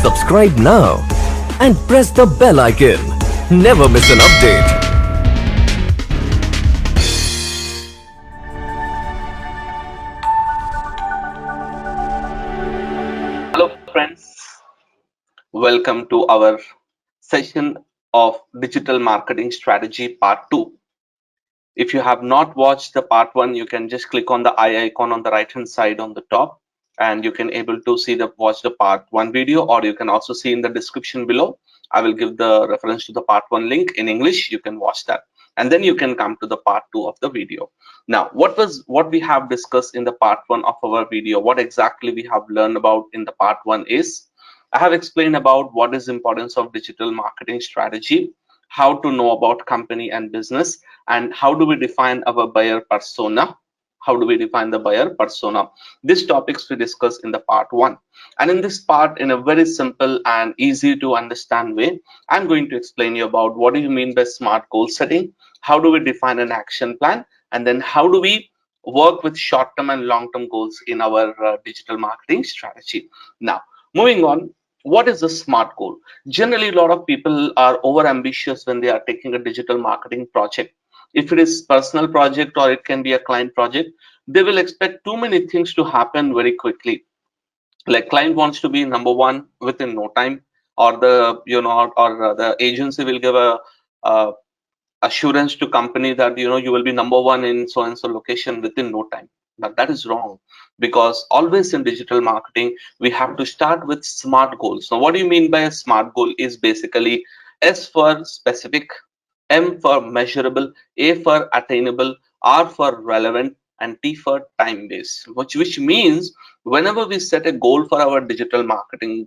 Subscribe now and press the bell icon. Never miss an update. Hello, friends. Welcome to our session of Digital Marketing Strategy Part 2. If you have not watched the Part 1, you can just click on the eye icon on the right hand side on the top, and you can able to see watch the Part 1 video, or you can also see in the description below. I will give the reference to the Part 1 link in English. You can watch that, and then you can come to the Part 2 of the video. Now, what we have discussed in the Part 1 of our video, what exactly we have learned about in the Part 1 is I have explained about what is the importance of digital marketing strategy, how to know about company and business, and how do we define our buyer persona. How do we define the buyer persona? These topics we discuss in the part 1. And in this part, in a very simple and easy to understand way, I'm going to explain you about what do you mean by smart goal setting, how do we define an action plan, and then how do we work with short-term and long-term goals in our digital marketing strategy. Now, moving on, what is a smart goal? Generally, a lot of people are over ambitious when they are taking a digital marketing project. If it is personal project or it can be a client project, they will expect too many things to happen very quickly. Like client wants to be number one within no time, or the agency will give a assurance to company that you will be number one in so and so location within no time. But that is wrong, because always in digital marketing we have to start with smart goals. Now, what do you mean by a smart goal is basically S for specific, M for measurable, A for attainable, R for relevant, and T for time based, which means whenever we set a goal for our digital marketing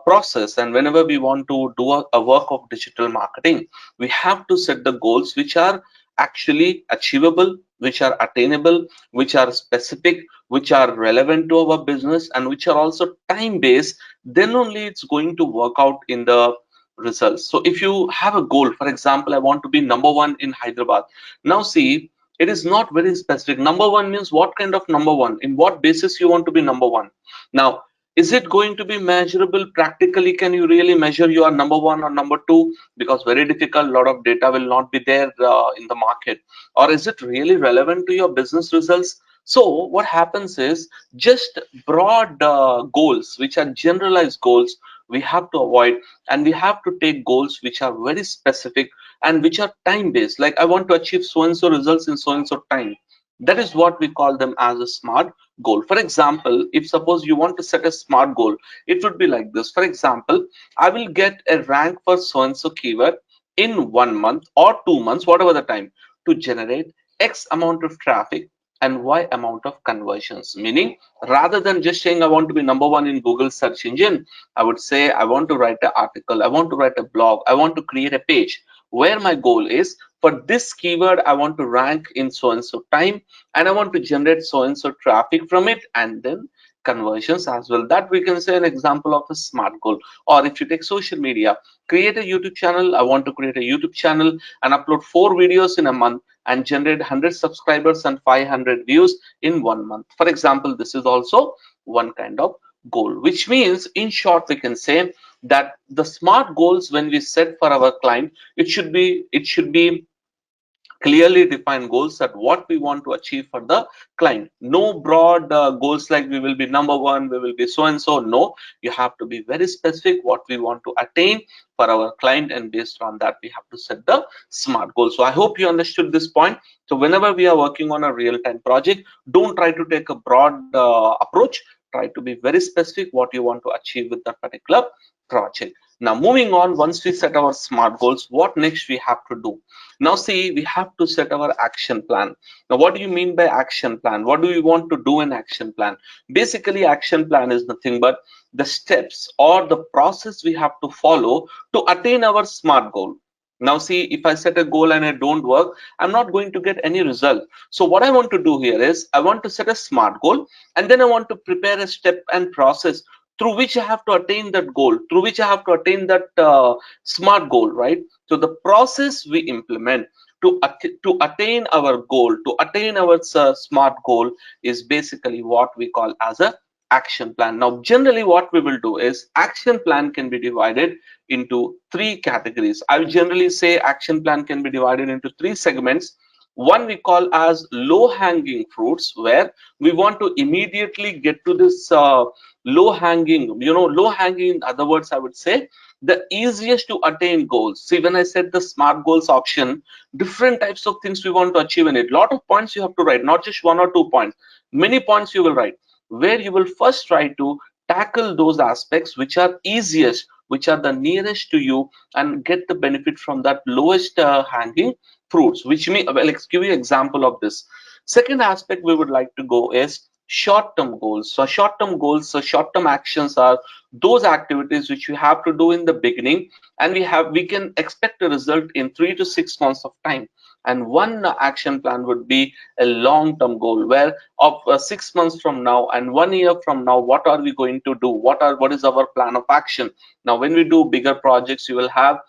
process, and whenever we want to do a work of digital marketing, we have to set the goals which are actually achievable, which are attainable, which are specific, which are relevant to our business, and which are also time based. Then only it's going to work out in the results. So if you have a goal, for example, I want to be number one in Hyderabad. Now see, it is not very specific. Number one means what kind of number one, in what basis you want to be number one. Now, is it going to be measurable practically? Can you really measure you are number one or number two? Because very difficult, a lot of data will not be there in the market. Or is it really relevant to your business results? So what happens is, just broad goals which are generalized goals we have to avoid, and we have to take goals which are very specific and which are time based. Like I want to achieve so and so results in so and so time. That is what we call them as a smart goal. For example, if suppose you want to set a smart goal, it would be like this. For example, I will get a rank for so and so keyword in 1 month or 2 months, whatever the time, to generate X amount of traffic and Y amount of conversions. Meaning, rather than just saying I want to be number one in Google search engine, I would say I want to write an article, I want to write a blog, I want to create a page where my goal is, for this keyword I want to rank in so and so time, and I want to generate so and so traffic from it, and then conversions as well. That we can say an example of a smart goal. Or if you take social media, create a YouTube channel. I want to create a YouTube channel and upload 4 videos in a month and generate 100 subscribers and 500 views in 1 month. For example, this is also one kind of goal, which means in short we can say that the smart goals, when we set for our client, it should be clearly defined goals that what we want to achieve for the client. No broad goals like we will be number one, we will be so and so. No, you have to be very specific what we want to attain for our client, and based on that we have to set the smart goal. So I hope you understood this point. So whenever we are working on a real-time project, don't try to take a broad approach. Try to be very specific what you want to achieve with that particular project. Now, moving on, once we set our smart goals, what next we have to do? Now see, we have to set our action plan. Now, what do you mean by action plan? What do we want to do in action plan? Basically, action plan is nothing but the steps or the process we have to follow to attain our smart goal. Now see, if I set a goal and it don't work, I'm not going to get any result. So what I want to do here is I want to set a smart goal, and then I want to prepare a step and process through which I have to attain that goal, through which I have to attain that smart goal, right? So the process we implement to attain our goal, to attain our smart goal, is basically what we call as a action plan. Now, generally what we will do is action plan can be divided into three categories. I will generally say action plan can be divided into three segments. One we call as low hanging fruits, where we want to immediately get to this low hanging, low hanging, in other words, I would say the easiest to attain goals. See, when I said the SMART goals option, different types of things we want to achieve in it. Lot of points you have to write, not just 1 or 2 points. Many points you will write, where you will first try to tackle those aspects which are easiest, which are the nearest to you, and get the benefit from that lowest hanging fruits. Which mean, well, let's give you an example of this. Second aspect we would like to go is short-term goals. So short-term goals, so short-term actions are those activities which you have to do in the beginning, and we can expect a result in 3 to 6 months of time. And one action plan would be a long-term goal, where of 6 months from now and 1 year from now, what are we going to do? What is our plan of action? Now, when we do bigger projects, you will have,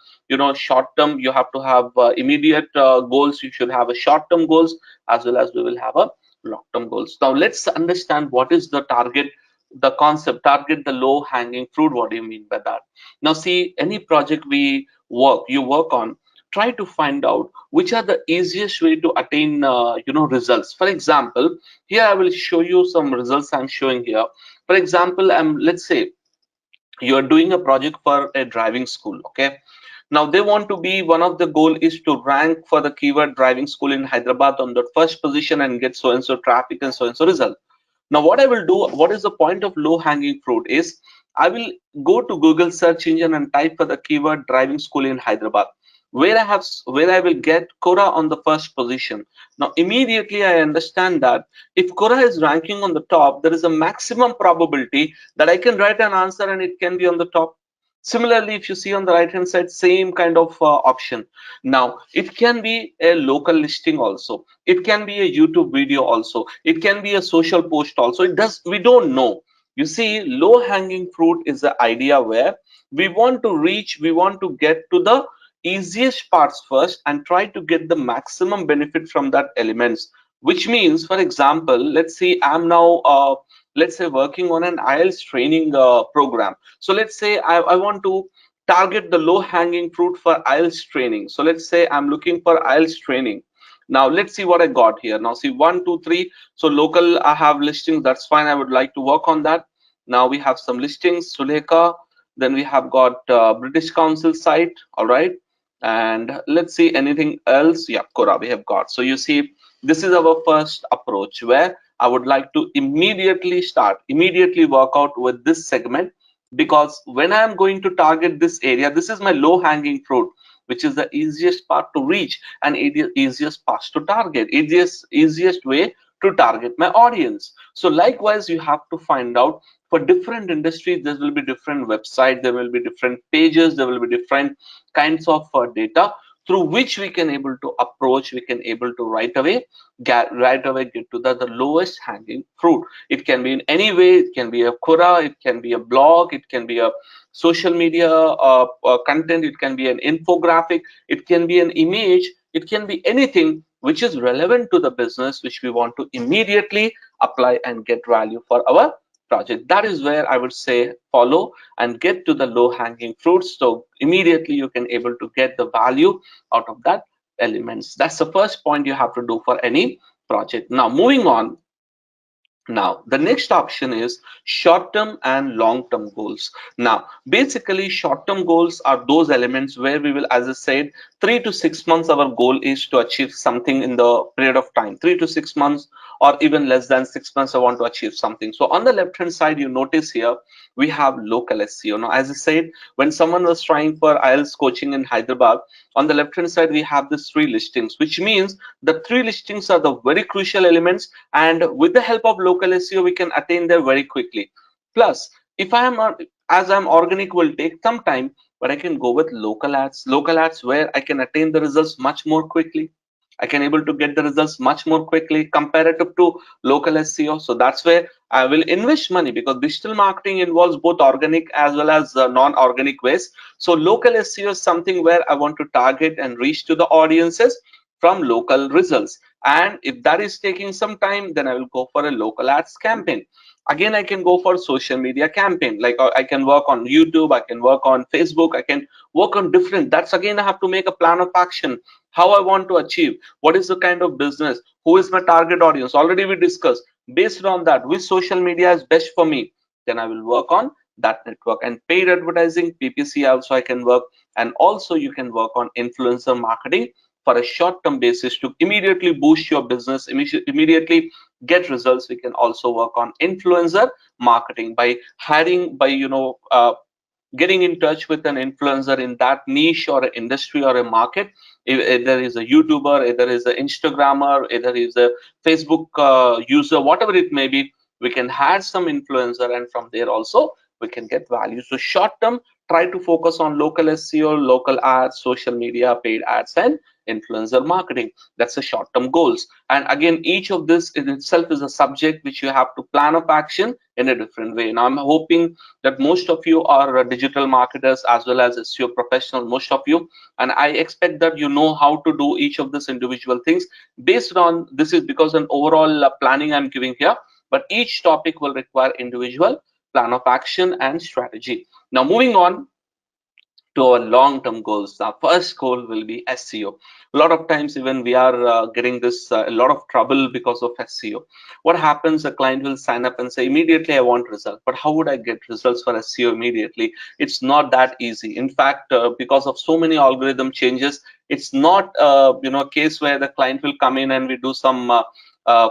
short term, you have to have immediate goals. You should have a short term goals, as well as we will have a long term goals. Now let's understand what is the target, the concept target, the low hanging fruit. What do you mean by that? Now see, any project you work on, try to find out which are the easiest way to attain results. For example, here I will show you some results I'm showing here. For example, let's say you are doing a project for a driving school. Okay, now they want to be, one of the goal is to rank for the keyword driving school in Hyderabad on the first position and get so and so traffic and so and so result. Now what I will do, what is the point of low hanging fruit is, I will go to Google search engine and type for the keyword driving school in Hyderabad, where I will get Quora on the first position. Now immediately I understand that if Quora is ranking on the top, there is a maximum probability that I can write an answer and it can be on the top. Similarly, if you see on the right hand side, same kind of option. Now it can be a local listing also, it can be a YouTube video also, it can be a social post also. We don't know. You see, low hanging fruit is the idea where we want to reach, we want to get to the easiest parts first and try to get the maximum benefit from that elements. Which means, for example, let's say I'm now let's say working on an IELTS training program. So let's say I want to target the low hanging fruit for IELTS training. So let's say I'm looking for IELTS training. Now let's see what I got here. Now see, 1, 2, 3. So local, I have listings, that's fine, I would like to work on that. Now we have some listings, Suleka, then we have got British Council site. All right, and let's see anything else. Yeah, Quora we have got. So you see, this is our first approach, where I would like to immediately work out with this segment, because when I am going to target this area, this is my low hanging fruit, which is the easiest part to reach and easiest path to target, easiest way to target my audience. So likewise, you have to find out, for different industries there will be different websites, there will be different pages, there will be different kinds of data through which we can able to approach, we can able to right away get to the lowest hanging fruit. It can be in any way, it can be a Quora, it can be a blog, it can be a social media content, it can be an infographic, it can be an image, it can be anything which is relevant to the business, which we want to immediately apply and get value for our project. That is where I would say follow and get to the low hanging fruits, so immediately you can able to get the value out of that elements. That's the first point you have to do for any project. Now moving on, now the next option is short-term and long-term goals. Now basically, short-term goals are those elements where we will, as I said, 3 to 6 months, our goal is to achieve something in the period of time, 3 to 6 months, or even less than 6 months, I want to achieve something. So on the left hand side, you notice here we have local SEO. Now as I said, when someone was trying for IELTS coaching in Hyderabad, on the left hand side we have these 3 listings, which means the 3 listings are the very crucial elements, and with the help of local SEO we can attain there very quickly. Plus, if I am not, as I'm organic, will take some time, but I can go with local ads where I can attain the results much more quickly. I can able to get the results much more quickly comparative to local SEO. So that's where I will invest money, because digital marketing involves both organic as well as non-organic ways. So local SEO is something where I want to target and reach to the audiences from local results. And if that is taking some time, then I will go for a local ads campaign. Again, I can go for social media campaign, like I can work on YouTube, I can work on Facebook, I can work on different. That's again, I have to make a plan of action, how I want to achieve, what is the kind of business, who is my target audience. Already we discussed. Based on that, which social media is best for me, then I will work on that network. And paid advertising, PPC also I can work. And also you can work on influencer marketing for a short term basis to immediately boost your business, immediately get results. We can also work on influencer marketing by hiring, by getting in touch with an influencer in that niche or industry or a market. Either is a YouTuber, either is an Instagrammer, either is a Facebook user, whatever it may be, we can add some influencer, and from there also we can get value. So short term, try to focus on local SEO, local ads, social media, paid ads, and influencer marketing. That's the short term goals. And again, each of this in itself is a subject which you have to plan of action in a different way. Now I'm hoping that most of you are digital marketers as well as SEO professional, most of you, and I expect that you know how to do each of these individual things. Based on this is because an overall planning I'm giving here, but each topic will require individual plan of action and strategy. Now moving on to our long-term goals. Our first goal will be SEO. A lot of times even we are getting this a lot of trouble because of SEO. What happens, a client will sign up and say immediately I want results, but how would I get results for SEO immediately? It's not that easy. In fact, because of so many algorithm changes, it's not a case where the client will come in and we do some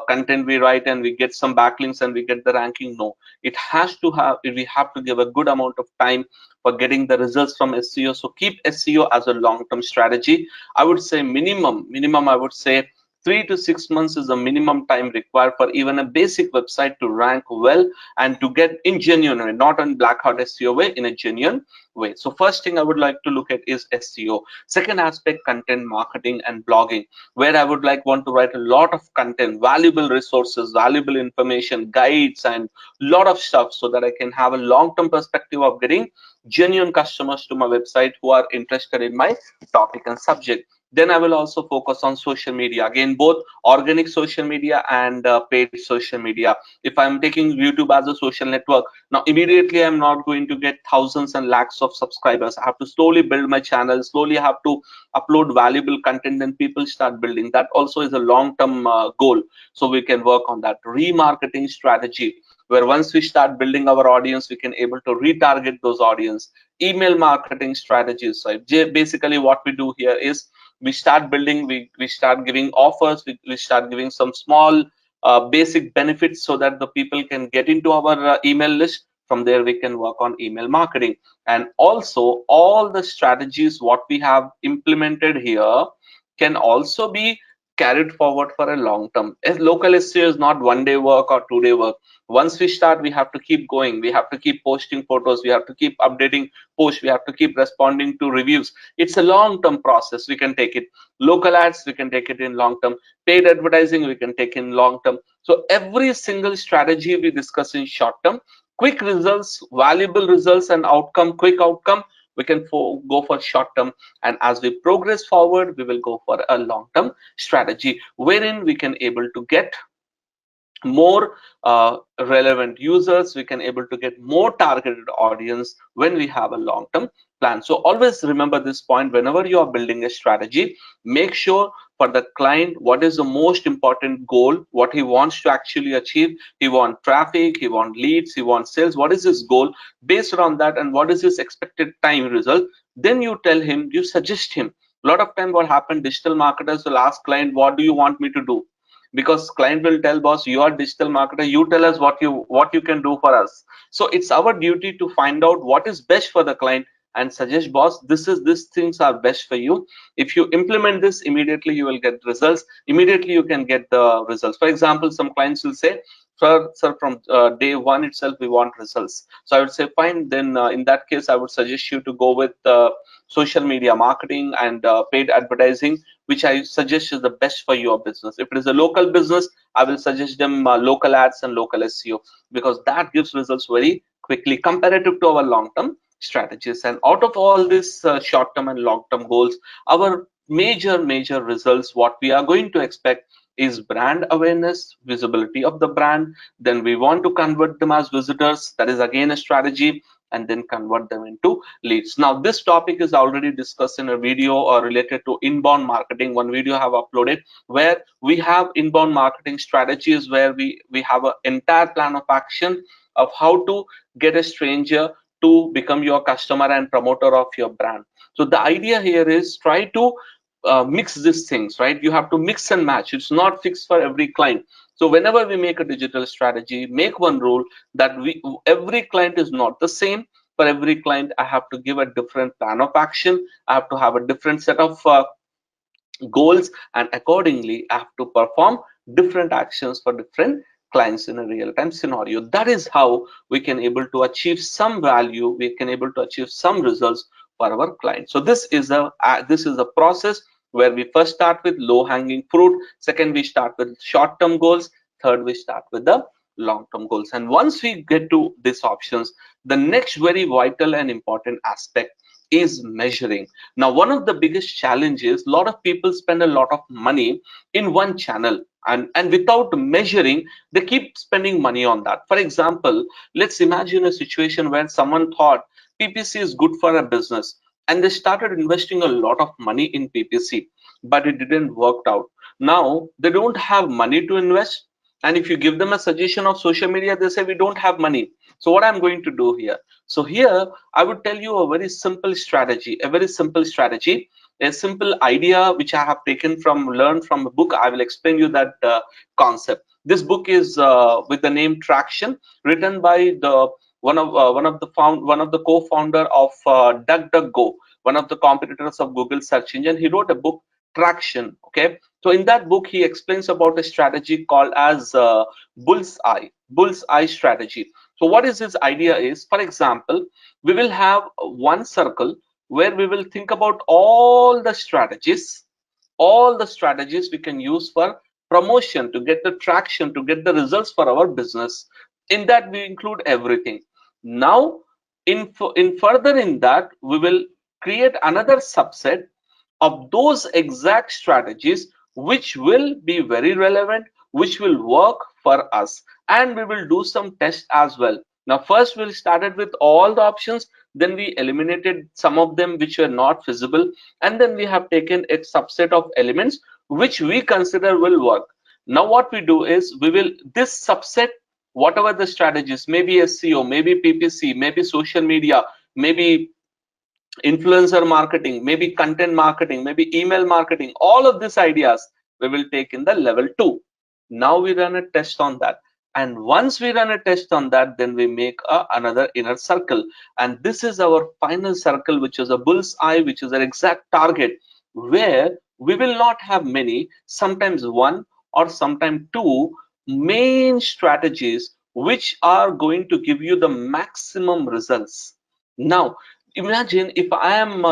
content we write and we get some backlinks and we get the ranking. No, it has to have, we have to give a good amount of time for getting the results from SEO. So keep SEO as a long-term strategy. I would say minimum I would say 3 to 6 months is the minimum time required for even a basic website to rank well and to get in genuine way, not on black hat SEO way, in a genuine way. So first thing I would like to look at is SEO. Second aspect, content marketing and blogging, where I would want to write a lot of content, valuable resources, valuable information, guides, and lot of stuff, so that I can have a long-term perspective of getting genuine customers to my website who are interested in my topic and subject. Then I will also focus on social media, again both organic social media and paid social media. If I'm taking YouTube as a social network, now immediately I'm not going to get thousands and lakhs of subscribers. I have to slowly build my channel, slowly have to upload valuable content, and people start building. That also is a long-term goal. So we can work on that remarketing strategy, where once we start building our audience, we can able to retarget those audience. Email marketing strategies. So basically what we do here is we start building, we start giving offers, we start giving some small basic benefits so that the people can get into our email list. From there we can work on email marketing. And also all the strategies what we have implemented here can also be carried forward for a long term. As local SEO is not 1 day work or 2 day work. Once we start, we have to keep going, we have to keep posting photos, we have to keep updating posts, we have to keep responding to reviews. It's a long term process. We can take it local ads, we can take it in long term. Paid advertising, we can take in long term. So every single strategy we discuss in short term, quick results, valuable results, and outcome, quick outcome, we can go for short term. And as we progress forward, we will go for a long term strategy, wherein we can able to get more relevant users, we can able to get more targeted audience when we have a long-term plan. So always remember this point whenever you are building a strategy. Make sure for the client what is the most important goal, what he wants to actually achieve. He wants traffic, he wants leads, he wants sales. What is his goal? Based on that, and what is his expected time result, then you tell him, you suggest him. A lot of time what happen, digital marketers will ask client, what do you want me to do? Because client will tell boss, you are digital marketer, you tell us what you can do for us. So it's our duty to find out what is best for the client and suggest boss, these things are best for you. If you implement this, immediately you will get results, immediately you can get the results. For example, some clients will say, sir, from day one itself we want results. So I would say fine, then in that case I would suggest you to go with social media marketing and paid advertising, which I suggest is the best for your business. If it is a local business, I will suggest them local ads and local SEO, because that gives results very quickly comparative to our long-term strategies. And out of all these short-term and long-term goals, our major results what we are going to expect is brand awareness, visibility of the brand. Then we want to convert them as visitors, that is again a strategy, and then convert them into leads. Now this topic is already discussed in a video or related to inbound marketing. One video I have uploaded where we have inbound marketing strategies, where we have an entire plan of action of how to get a stranger to become your customer and promoter of your brand. So the idea here is try to mix these things, right? You have to mix and match. It's not fixed for every client. So whenever we make a digital strategy, make one rule that every client is not the same. For every client, I have to give a different plan of action. I have to have a different set of goals, and accordingly I have to perform different actions for different clients in a real-time scenario. That is how we can able to achieve some value, we can able to achieve some results for our clients. So this is a process where we first start with low-hanging fruit, second we start with short-term goals, third we start with the long-term goals. And once we get to these options, the next very vital and important aspect is measuring. Now, one of the biggest challenges, a lot of people spend a lot of money in one channel, and without measuring, they keep spending money on that. For example, let's imagine a situation where someone thought PPC is good for a business and they started investing a lot of money in PPC, but it didn't work out. Now they don't have money to invest, and if you give them a suggestion of social media, they say we don't have money. So what I'm going to do here? So here I would tell you a very simple strategy, a simple idea which I have learned from a book. I will explain you that concept. This book is with the name Traction, written by the one of the co-founder of DuckDuckGo, one of the competitors of Google search engine. He wrote a book, Traction. Okay, so in that book he explains about a strategy called as bullseye strategy. So what is his idea is, for example, we will have one circle where we will think about all the strategies we can use for promotion, to get the traction, to get the results for our business. In that we include everything. Now in further in that, we will create another subset of those exact strategies which will be very relevant, which will work for us, and we will do some tests as well. Now first we started with all the options, then we eliminated some of them which were not feasible, and then we have taken a subset of elements which we consider will work. Now what we do is, we will this subset, whatever the strategies, maybe SEO, maybe PPC, maybe social media, maybe influencer marketing, maybe content marketing, maybe email marketing, all of these ideas we will take in the level 2. Now we run a test on that, and once we run a test on that, then we make another inner circle, and this is our final circle, which is a bull's eye, which is an exact target, where we will not have many, sometimes one or sometimes two main strategies which are going to give you the maximum results. Now imagine if I am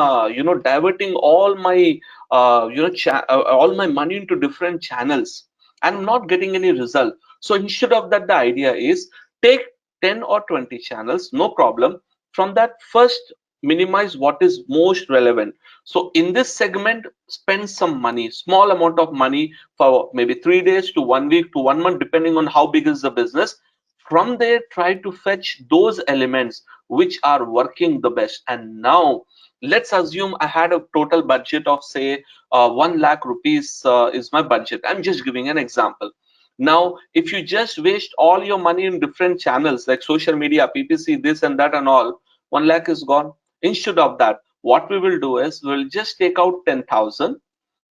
diverting all my all my money into different channels and I'm not getting any result. So instead of that, the idea is, take 10 or 20 channels, no problem. From that, first minimize what is most relevant. So in this segment, spend some money, small amount of money, for maybe 3 days to 1 week to 1 month, depending on how big is the business. From there, try to fetch those elements which are working the best. And now let's assume I had a total budget of, say, 1 lakh rupees is my budget. I'm just giving an example. Now if you just waste all your money in different channels like social media, PPC, this and that and all, 1 lakh is gone. Instead of that, what we will do is, we'll just take out 10,000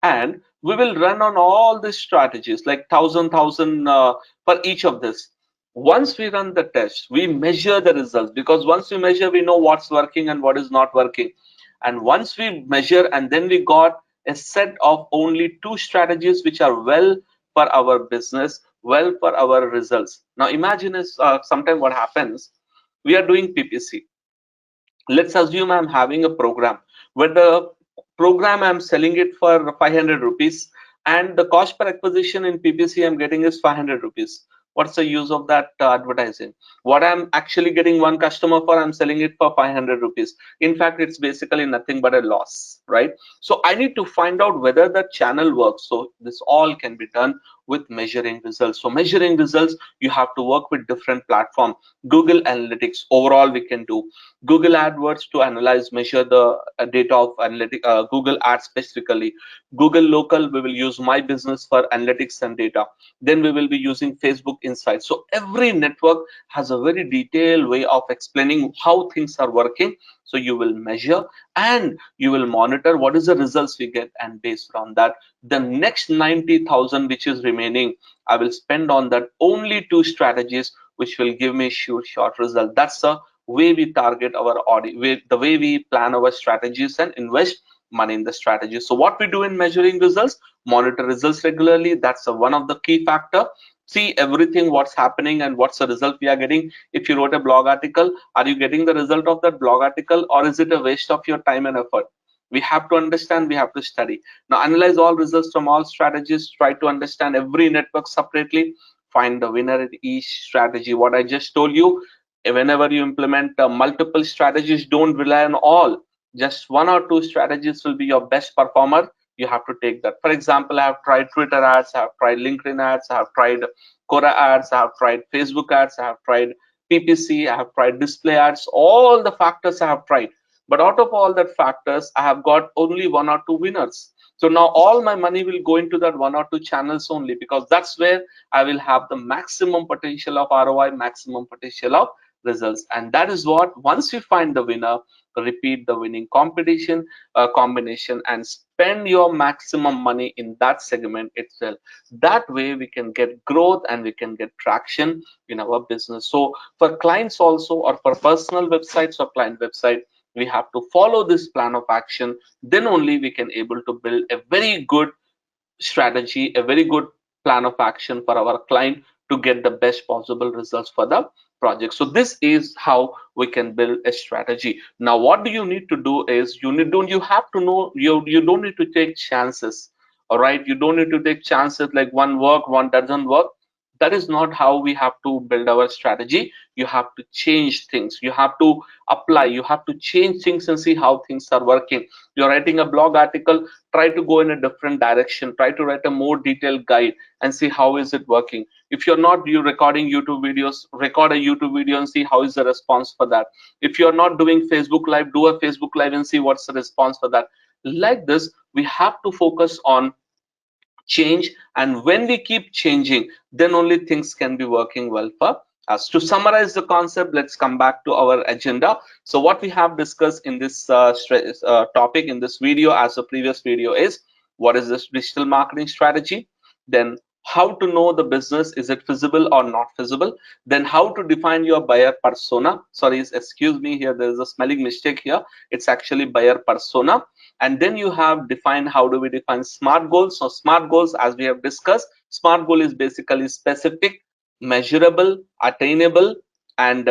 and we will run on all these strategies, like thousand for each of this. Once we run the test, we measure the results, because once we measure, we know what's working and what is not working. And once we measure, and then we got a set of only 2 strategies which are well for our business, well for our results. Now imagine is sometime what happens, we are doing PPC. Let's assume I'm having a program where the program I'm selling it for 500 rupees, and the cost per acquisition in PPC I'm getting is 500 rupees. what's the use of that advertising? What I'm actually getting one customer for, I'm selling it for 500 rupees. In fact, it's basically nothing but a loss, right? So I need to find out whether the channel works. So this all can be done with measuring results. So measuring results, you have to work with different platforms. Google Analytics, overall we can do. Google AdWords to analyze, measure the data of Google Ads specifically. Google Local, we will use My Business for analytics and data. Then we will be using Facebook Insights. So every network has a very detailed way of explaining how things are working. So you will measure and you will monitor what is the results we get, and based on that, the next 90,000 which is remaining, I will spend on that only two strategies which will give me short result. That's the way we target our audience, the way we plan our strategies and invest money in the strategy. So what we do in measuring results, monitor results regularly. That's one of the key factor. See everything what's happening and what's the result we are getting. If you wrote a blog article, are you getting the result of that blog article, or is it a waste of your time and effort? We have to understand, we have to study. Now analyze all results from all strategies, try to understand every network separately, find the winner in each strategy. What I just told you, whenever you implement multiple strategies, don't rely on all. Just one or two strategies will be your best performer. You have to take that. For example, I have tried Twitter ads, I have tried LinkedIn ads, I have tried Quora ads, I have tried Facebook ads, I have tried PPC, I have tried display ads. All the factors I have tried, but out of all that factors, I have got only one or two winners. So now all my money will go into that one or two channels only, because that's where I will have the maximum potential of ROI, maximum potential of results. And that is what, once you find the winner, repeat the winning competition combination and spend your maximum money in that segment itself. That way we can get growth and we can get traction in our business. So for clients also, or for personal websites or client website, we have to follow this plan of action. Then only we can able to build a very good strategy, a very good plan of action for our client to get the best possible results for the project. So this is how we can build a strategy. Now what do you need to do is, you have to know, you don't need to take chances. All right, you don't need to take chances like one work, one doesn't work. That is not how we have to build our strategy. You have to change things, you have to apply, you have to change things and see how things are working. You're writing a blog article, try to go in a different direction, try to write a more detailed guide and see how is it working. If you're not, you recording YouTube videos, record a YouTube video and see how is the response for that. If you're not doing Facebook live, do a Facebook live and see what's the response for that. Like this, we have to focus on change, and when we keep changing, then only things can be working well for us. To summarize the concept, let's come back to our agenda. So what we have discussed in this topic in this video, as the previous video, is what is this digital marketing strategy, then how to know the business, is it feasible or not feasible, then how to define your buyer persona. Sorry, excuse me, here there is a spelling mistake here, it's actually buyer persona. And then you have defined, how do we define smart goals. So smart goals, as we have discussed, smart goal is basically specific, measurable, attainable, and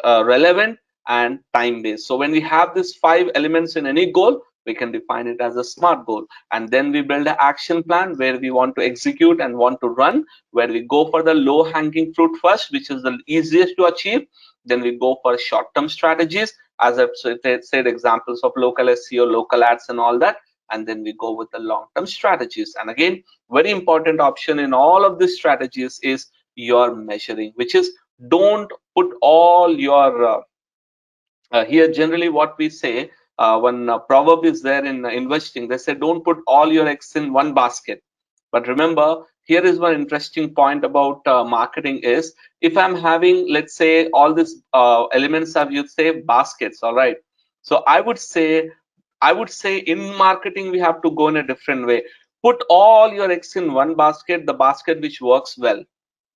relevant and time based. So when we have these 5 elements in any goal, we can define it as a smart goal. And then we build an action plan where we want to execute and want to run, where we go for the low hanging fruit first, which is the easiest to achieve. Then we go for short term strategies, as I've said, examples of local SEO, local ads and all that. And then we go with the long-term strategies. And again, very important option in all of these strategies is your measuring, which is, don't put all your here generally what we say, one proverb is there in investing, they say don't put all your eggs in one basket. But remember, here is one interesting point about marketing is, if I'm having, let's say, all these elements of, you say, baskets, all right, so I would say in marketing we have to go in a different way. Put all your eggs in one basket, the basket which works well,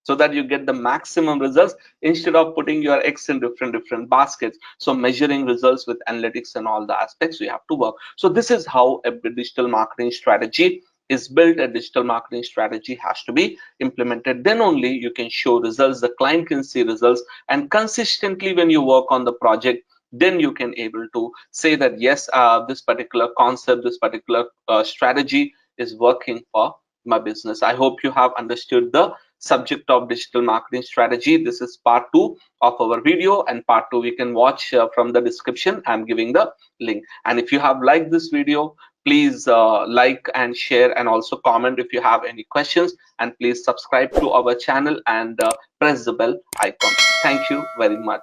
so that you get the maximum results, instead of putting your eggs in different baskets. So measuring results with analytics and all the aspects we have to work. So this is how a digital marketing strategy is built. A digital marketing strategy has to be implemented, then only you can show results, the client can see results, and consistently when you work on the project, then you can able to say that yes, this particular concept, this particular strategy is working for my business. I hope you have understood the subject of digital marketing strategy. This is part 2 of our video, and part 2 you can watch from the description. I'm giving the link. And if you have liked this video, please like and share, and also comment if you have any questions, and please subscribe to our channel and press the bell icon. Thank you very much.